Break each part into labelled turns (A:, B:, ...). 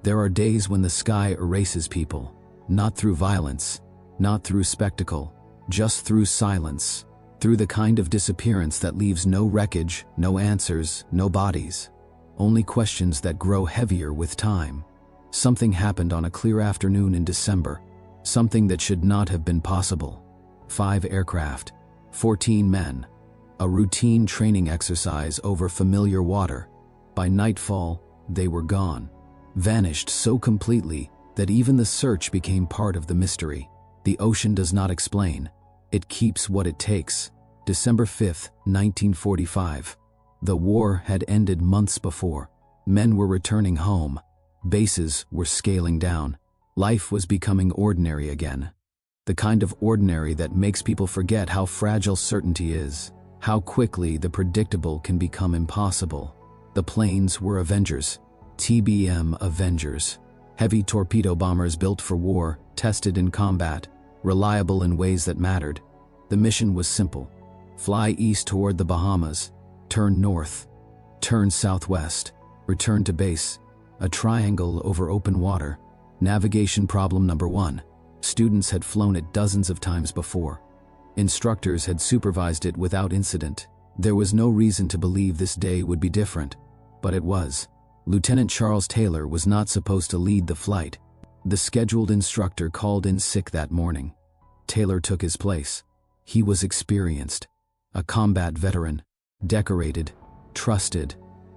A: There are days when the sky erases people, not through violence, not through spectacle, just through silence, through the kind of disappearance that leaves no wreckage, no answers, no bodies, only questions that grow heavier with time. Something happened on a clear afternoon in December, something that should not have been possible. 5 aircraft, 14 men, a routine training exercise over familiar water. By nightfall, they were gone, vanished so completely that even the search became part of the mystery. The ocean does not explain. It keeps what it takes. December 5, 1945. The war had ended months before. Men were returning home. Bases were scaling down. Life was becoming ordinary again. The kind of ordinary that makes people forget how fragile certainty is, how quickly the predictable can become impossible. The planes were Avengers, TBM Avengers. Heavy torpedo bombers built for war, tested in combat, reliable in ways that mattered. The mission was simple. Fly east toward the Bahamas, turn north, turn southwest, return to base. A triangle over open water. Navigation problem number 1. Students had flown it dozens of times before. Instructors had supervised it without incident. There was no reason to believe this day would be different, but it was. Lieutenant Charles Taylor was not supposed to lead the flight. The scheduled instructor called in sick that morning. Taylor took his place. He was experienced, a combat veteran, decorated, trusted,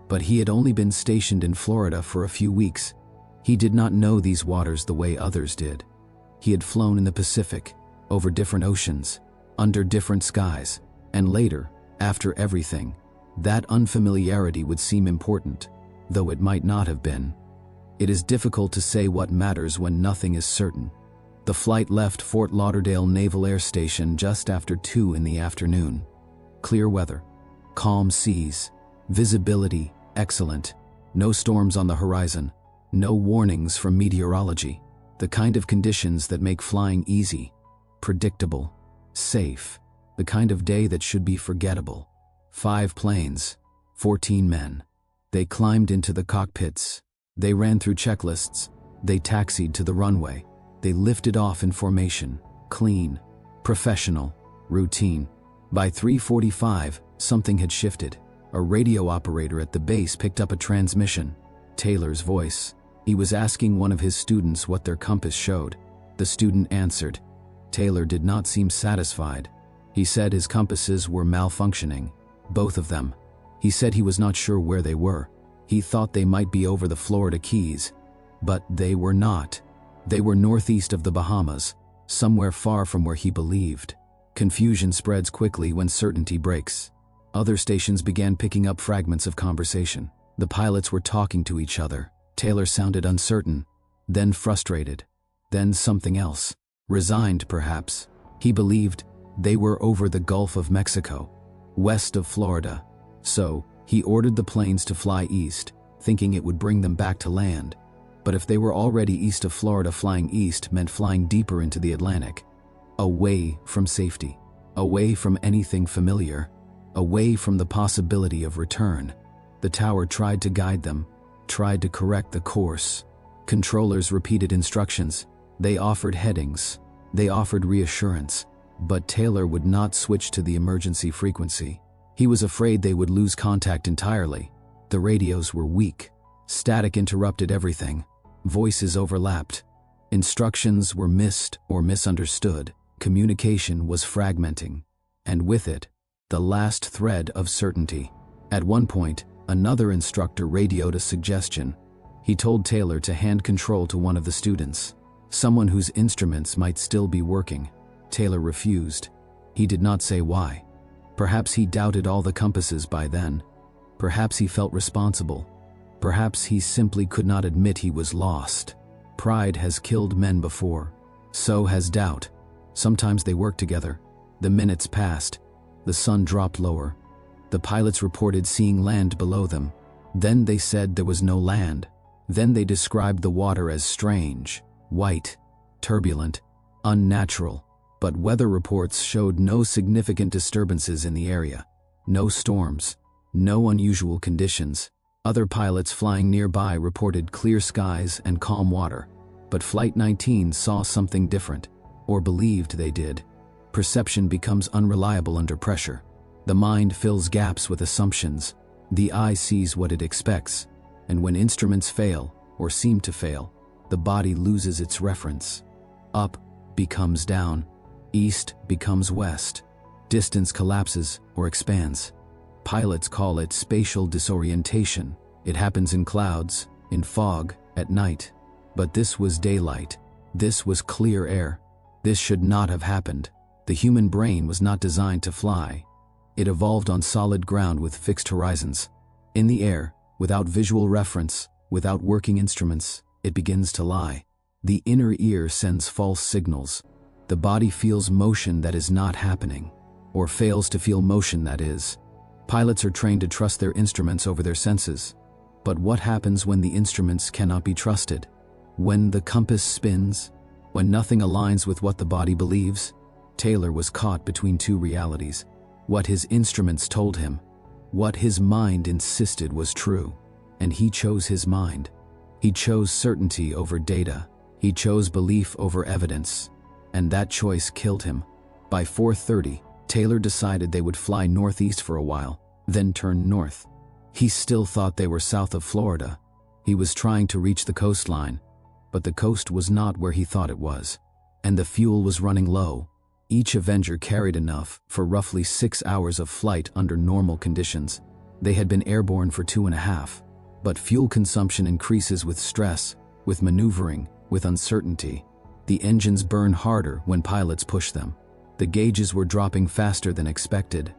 A: but he had only been stationed in Florida for a few weeks. He did not know these waters the way others did. He had flown in the Pacific, over different oceans, under different skies, and later, after everything, that unfamiliarity would seem important, though it might not have been. It is difficult to say what matters when nothing is certain. The flight left Fort Lauderdale Naval Air Station just after 2 in the afternoon. Clear weather, calm seas, visibility excellent, no storms on the horizon, no warnings from meteorology, the kind of conditions that make flying easy, predictable, safe, the kind of day that should be forgettable. 5 planes, 14 men. They climbed into the cockpits. They ran through checklists. They taxied to the runway. They lifted off in formation, clean, professional, routine. By 3:45, something had shifted. A radio operator at the base picked up a transmission. Taylor's voice. He was asking one of his students what their compass showed. The student answered. Taylor did not seem satisfied. He said his compasses were malfunctioning, both of them. He said he was not sure where they were. He thought they might be over the Florida Keys, but they were not. They were northeast of the Bahamas, somewhere far from where he believed. Confusion spreads quickly when certainty breaks. Other stations began picking up fragments of conversation. The pilots were talking to each other. Taylor sounded uncertain, then frustrated, then something else. Resigned, perhaps. He believed they were over the Gulf of Mexico, west of Florida. So, he ordered the planes to fly east, thinking it would bring them back to land. But if they were already east of Florida, flying east meant flying deeper into the Atlantic. Away from safety. Away from anything familiar. Away from the possibility of return. The tower tried to guide them, tried to correct the course. Controllers repeated instructions. They offered headings. They offered reassurance. But Taylor would not switch to the emergency frequency. He was afraid they would lose contact entirely. The radios were weak. Static interrupted everything. Voices overlapped. Instructions were missed or misunderstood. Communication was fragmenting. And with it, the last thread of certainty. At one point, another instructor radioed a suggestion. He told Taylor to hand control to one of the students, someone whose instruments might still be working. Taylor refused. He did not say why. Perhaps he doubted all the compasses by then. Perhaps he felt responsible. Perhaps he simply could not admit he was lost. Pride has killed men before. So has doubt. Sometimes they work together. The minutes passed. The sun dropped lower. The pilots reported seeing land below them. Then they said there was no land. Then they described the water as strange, white, turbulent, unnatural. But weather reports showed no significant disturbances in the area. No storms. No unusual conditions. Other pilots flying nearby reported clear skies and calm water, but Flight 19 saw something different, or believed they did. Perception becomes unreliable under pressure. The mind fills gaps with assumptions. The eye sees what it expects, and when instruments fail, or seem to fail, the body loses its reference. Up becomes down, east becomes west, distance collapses or expands. Pilots call it spatial disorientation. It happens in clouds, in fog, at night. But this was daylight. This was clear air. This should not have happened. The human brain was not designed to fly. It evolved on solid ground with fixed horizons. In the air, without visual reference, without working instruments, it begins to lie. The inner ear sends false signals. The body feels motion that is not happening, or fails to feel motion that is. Pilots are trained to trust their instruments over their senses. But what happens when the instruments cannot be trusted? When the compass spins? When nothing aligns with what the body believes? Taylor was caught between two realities. What his instruments told him, what his mind insisted was true. And he chose his mind. He chose certainty over data. He chose belief over evidence. And that choice killed him. By 4:30, Taylor decided they would fly northeast for a while, then turn north. He still thought they were south of Florida. He was trying to reach the coastline, but the coast was not where he thought it was. And the fuel was running low. Each Avenger carried enough for roughly 6 hours of flight under normal conditions. They had been airborne for 2.5. But fuel consumption increases with stress, with maneuvering, with uncertainty. The engines burn harder when pilots push them. The gauges were dropping faster than expected.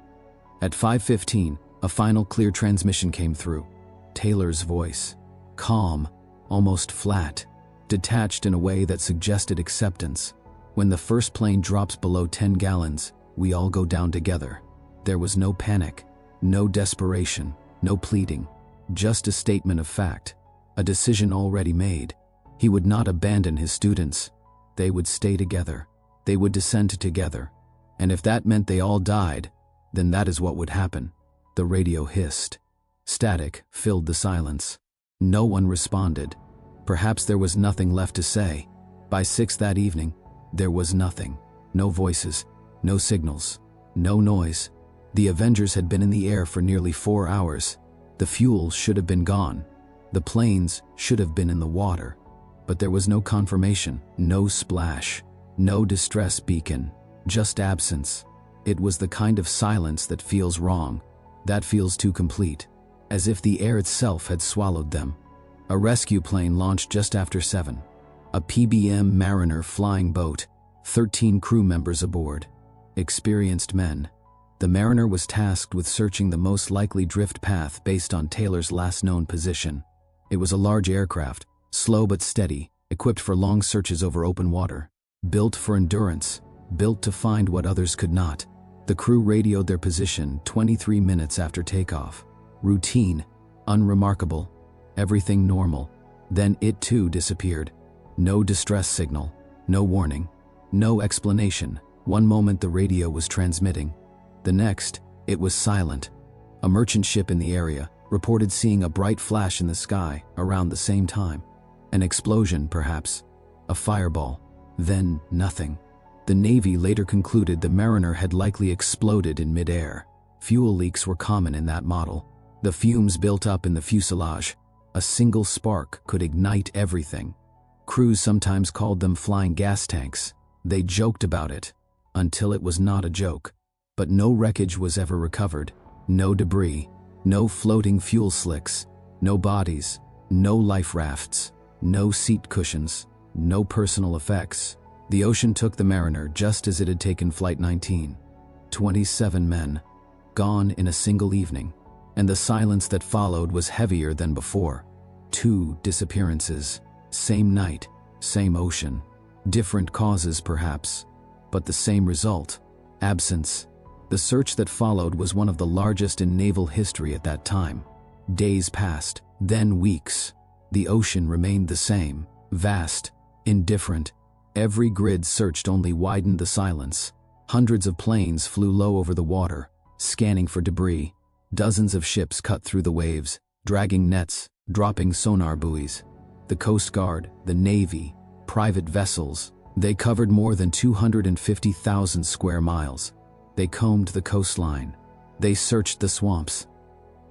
A: At 5:15, a final clear transmission came through. Taylor's voice. Calm, almost flat, detached in a way that suggested acceptance. When the first plane drops below 10 gallons, we all go down together. There was no panic, no desperation, no pleading. Just a statement of fact, a decision already made. He would not abandon his students. They would stay together. They would descend together. And if that meant they all died, then that is what would happen. The radio hissed. Static filled the silence. No one responded. Perhaps there was nothing left to say. By 6 that evening, there was nothing. No voices, no signals, no noise. The Avengers had been in the air for nearly 4 hours. The fuel should have been gone. The planes should have been in the water. But there was no confirmation, no splash, no distress beacon, just absence. It was the kind of silence that feels wrong, that feels too complete, as if the air itself had swallowed them. A rescue plane launched just after 7. A PBM Mariner flying boat, 13 crew members aboard. Experienced men. The Mariner was tasked with searching the most likely drift path based on Taylor's last known position. It was a large aircraft, slow but steady, equipped for long searches over open water. Built for endurance, built to find what others could not. The crew radioed their position 23 minutes after takeoff. Routine, unremarkable, everything normal. Then it too disappeared. No distress signal, no warning, no explanation. One moment the radio was transmitting. The next, it was silent. A merchant ship in the area reported seeing a bright flash in the sky around the same time. An explosion, perhaps. A fireball. Then nothing. The Navy later concluded the Mariner had likely exploded in midair. Fuel leaks were common in that model. The fumes built up in the fuselage. A single spark could ignite everything. Crews sometimes called them flying gas tanks. They joked about it, until it was not a joke. But no wreckage was ever recovered. No debris. No floating fuel slicks. No bodies. No life rafts. No seat cushions. No personal effects. The ocean took the Mariner just as it had taken Flight 19. 27 men. Gone in a single evening. And the silence that followed was heavier than before. 2 disappearances. Same night. Same ocean. Different causes, perhaps. But the same result. Absence. The search that followed was one of the largest in naval history at that time. Days passed, then weeks. The ocean remained the same. Vast. Indifferent. Every grid searched only widened the silence. Hundreds of planes flew low over the water, scanning for debris. Dozens of ships cut through the waves, dragging nets, dropping sonar buoys. The Coast Guard, the Navy, private vessels, they covered more than 250,000 square miles. They combed the coastline. They searched the swamps.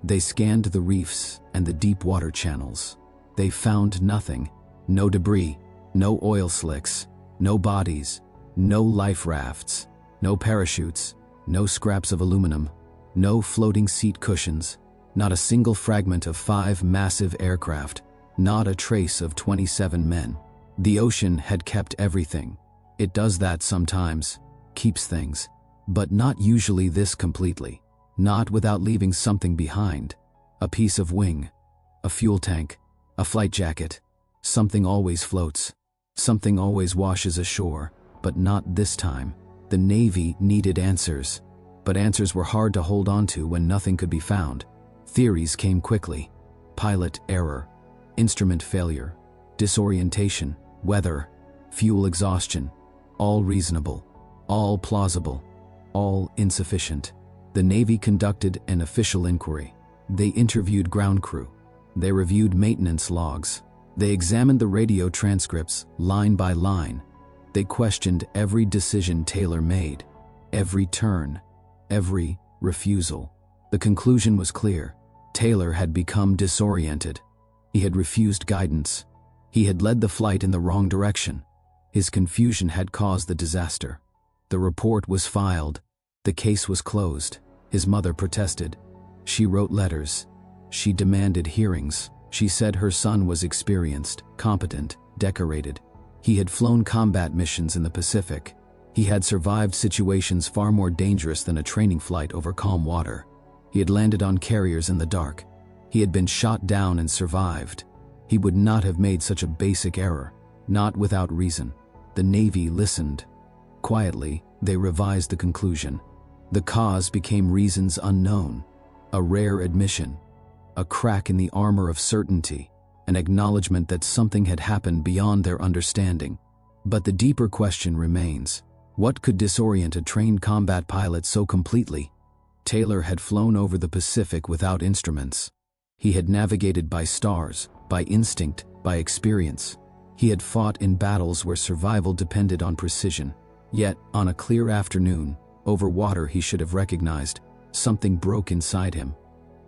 A: They scanned the reefs and the deep water channels. They found nothing. No debris, no oil slicks, no bodies, no life rafts, no parachutes, no scraps of aluminum, no floating seat cushions, not a single fragment of 5 massive aircraft, not a trace of 27 men. The ocean had kept everything. It does that sometimes, keeps things, but not usually this completely. Not without leaving something behind. A piece of wing, a fuel tank, a flight jacket. Something always floats. Something always washes ashore, but not this time. The Navy needed answers, but answers were hard to hold on to when nothing could be found. Theories came quickly. Pilot error, instrument failure, disorientation, weather, fuel exhaustion. All reasonable, all plausible, all insufficient. The Navy conducted an official inquiry. They interviewed ground crew. They reviewed maintenance logs. They examined the radio transcripts line by line. They questioned every decision Taylor made, every turn, every refusal. The conclusion was clear. Taylor had become disoriented. He had refused guidance. He had led the flight in the wrong direction. His confusion had caused the disaster. The report was filed. The case was closed. His mother protested. She wrote letters. She demanded hearings. She said her son was experienced, competent, decorated. He had flown combat missions in the Pacific. He had survived situations far more dangerous than a training flight over calm water. He had landed on carriers in the dark. He had been shot down and survived. He would not have made such a basic error, not without reason. The Navy listened. Quietly, they revised the conclusion. The cause became reasons unknown, a rare admission, a crack in the armor of certainty, an acknowledgement that something had happened beyond their understanding. But the deeper question remains: what could disorient a trained combat pilot so completely? Taylor had flown over the Pacific without instruments. He had navigated by stars, by instinct, by experience. He had fought in battles where survival depended on precision. Yet, on a clear afternoon, over water he should have recognized, something broke inside him.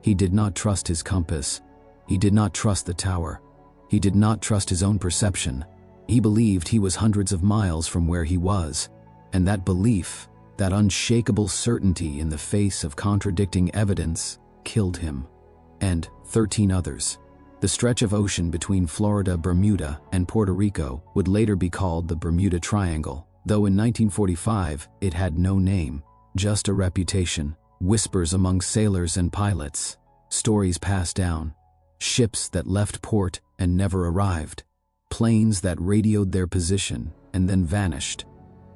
A: He did not trust his compass. He did not trust the tower. He did not trust his own perception. He believed he was hundreds of miles from where he was, and that belief, that unshakable certainty in the face of contradicting evidence, killed him. And 13 others. The stretch of ocean between Florida, Bermuda, and Puerto Rico would later be called the Bermuda Triangle, though in 1945 it had no name, just a reputation, whispers among sailors and pilots, stories passed down, ships that left port and never arrived, planes that radioed their position and then vanished,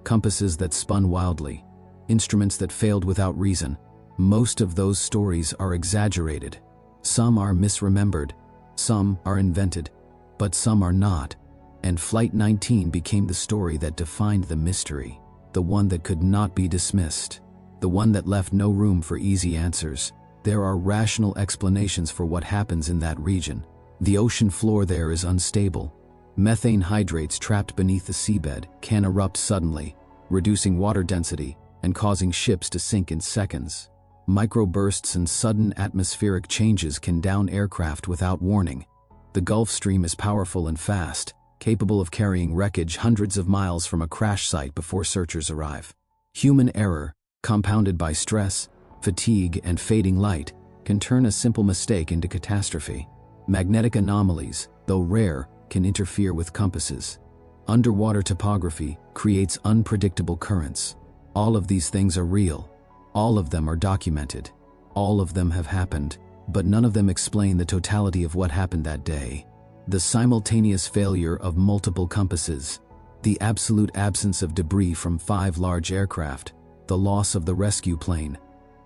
A: compasses that spun wildly, instruments that failed without reason. Most of those stories are exaggerated. Some are misremembered. Some are invented, but some are not. And Flight 19 became the story that defined the mystery, the one that could not be dismissed, the one that left no room for easy answers. There are rational explanations for what happens in that region. The ocean floor there is unstable. Methane hydrates trapped beneath the seabed can erupt suddenly, reducing water density and causing ships to sink in seconds. Microbursts and sudden atmospheric changes can down aircraft without warning. The Gulf Stream is powerful and fast, capable of carrying wreckage hundreds of miles from a crash site before searchers arrive. Human error, compounded by stress, fatigue, and fading light, can turn a simple mistake into catastrophe. Magnetic anomalies, though rare, can interfere with compasses. Underwater topography creates unpredictable currents. All of these things are real. All of them are documented. All of them have happened, but none of them explain the totality of what happened that day. The simultaneous failure of multiple compasses, the absolute absence of debris from 5 large aircraft, the loss of the rescue plane,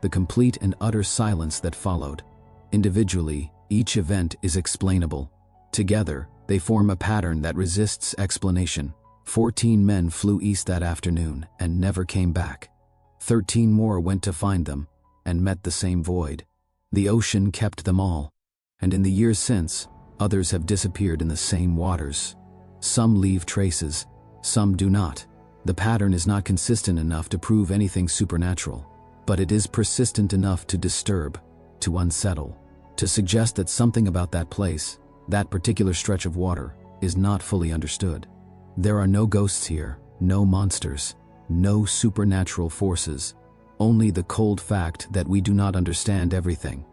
A: the complete and utter silence that followed. Individually, each event is explainable. Together, they form a pattern that resists explanation. 14 men flew east that afternoon and never came back. 13 more went to find them and met the same void. The ocean kept them all. And in the years since, others have disappeared in the same waters. Some leave traces, some do not. The pattern is not consistent enough to prove anything supernatural, but it is persistent enough to disturb, to unsettle, to suggest that something about that place, that particular stretch of water, is not fully understood. There are no ghosts here, no monsters, no supernatural forces, only the cold fact that we do not understand everything,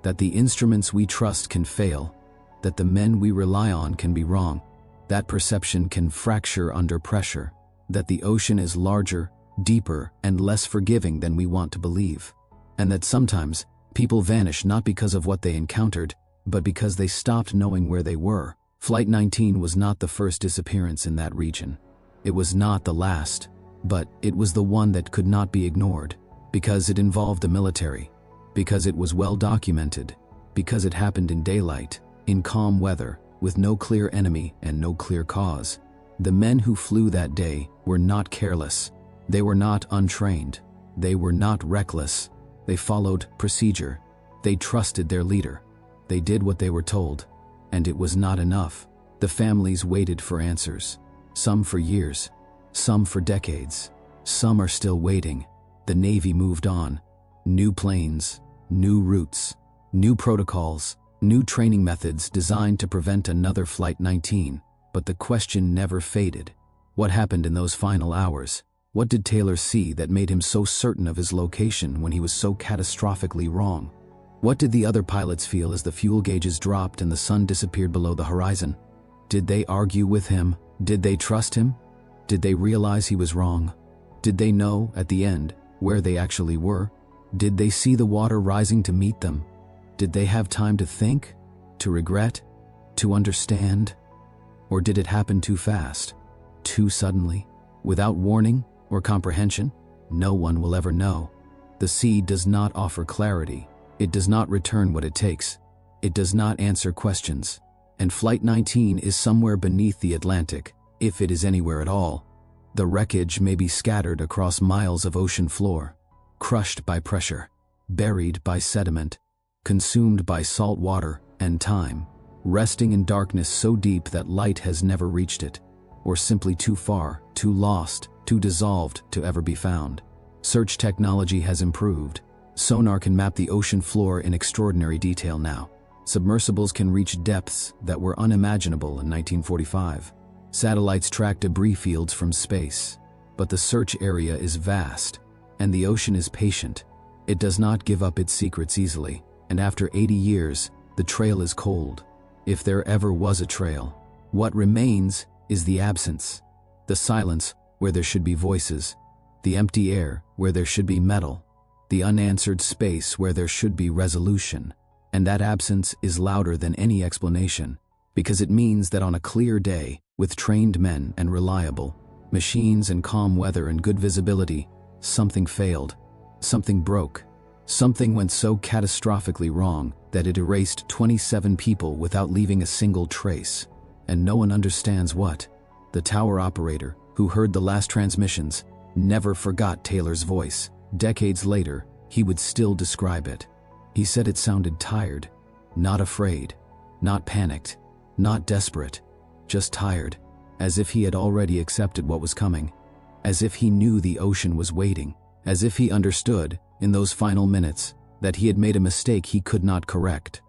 A: that the instruments we trust can fail, that the men we rely on can be wrong, that perception can fracture under pressure, that the ocean is larger, deeper, and less forgiving than we want to believe, and that sometimes people vanish not because of what they encountered, but because they stopped knowing where they were. Flight 19 was not the first disappearance in that region. It was not the last, but it was the one that could not be ignored, because it involved the military, because it was well documented, because it happened in daylight, in calm weather, with no clear enemy and no clear cause. The men who flew that day were not careless. They were not untrained. They were not reckless. They followed procedure. They trusted their leader. They did what they were told. And it was not enough. The families waited for answers. Some for years. Some for decades. Some are still waiting. The Navy moved on. New planes, new routes, new protocols, new training methods designed to prevent another Flight 19. But the question never faded. What happened in those final hours? What did Taylor see that made him so certain of his location when he was so catastrophically wrong? What did the other pilots feel as the fuel gauges dropped and the sun disappeared below the horizon? Did they argue with him? Did they trust him? Did they realize he was wrong? Did they know, at the end, where they actually were? Did they see the water rising to meet them? Did they have time to think, to regret, to understand? Or did it happen too fast, too suddenly, without warning or comprehension? No one will ever know. The sea does not offer clarity. It does not return what it takes. It does not answer questions. And Flight 19 is somewhere beneath the Atlantic, if it is anywhere at all. The wreckage may be scattered across miles of ocean floor, crushed by pressure, buried by sediment, consumed by salt water and time, resting in darkness so deep that light has never reached it, or simply too far, too lost, too dissolved to ever be found. Search technology has improved. Sonar can map the ocean floor in extraordinary detail now. Submersibles can reach depths that were unimaginable in 1945. Satellites track debris fields from space. But the search area is vast, and the ocean is patient. It does not give up its secrets easily, and after 80 years, the trail is cold. If there ever was a trail, what remains is the absence, the silence where there should be voices, the empty air where there should be metal, the unanswered space where there should be resolution. And that absence is louder than any explanation, because it means that on a clear day, with trained men and reliable machines and calm weather and good visibility, something failed, something broke, something went so catastrophically wrong that it erased 27 people without leaving a single trace. And no one understands what. The tower operator, who heard the last transmissions, never forgot Taylor's voice. Decades later, he would still describe it. He said it sounded tired, not afraid, not panicked, not desperate, just tired, as if he had already accepted what was coming, as if he knew the ocean was waiting, as if he understood, in those final minutes, that he had made a mistake he could not correct,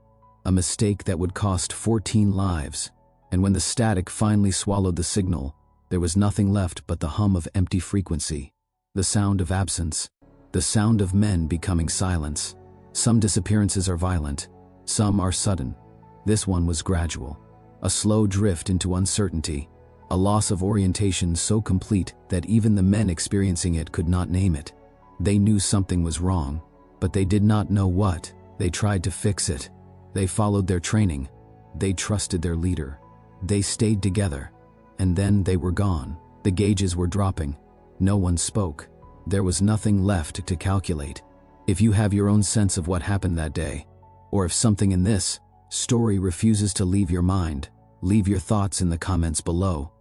A: a mistake that would cost 14 lives. And when the static finally swallowed the signal, there was nothing left but the hum of empty frequency, the sound of absence, the sound of men becoming silence. Some disappearances are violent, some are sudden. This one was gradual, a slow drift into uncertainty, a loss of orientation so complete that even the men experiencing it could not name it. They knew something was wrong, but they did not know what. They tried to fix it. They followed their training. They trusted their leader. They stayed together. And then they were gone. The gauges were dropping. No one spoke. There was nothing left to calculate. If you have your own sense of what happened that day, or if something in this story refuses to leave your mind, leave your thoughts in the comments below.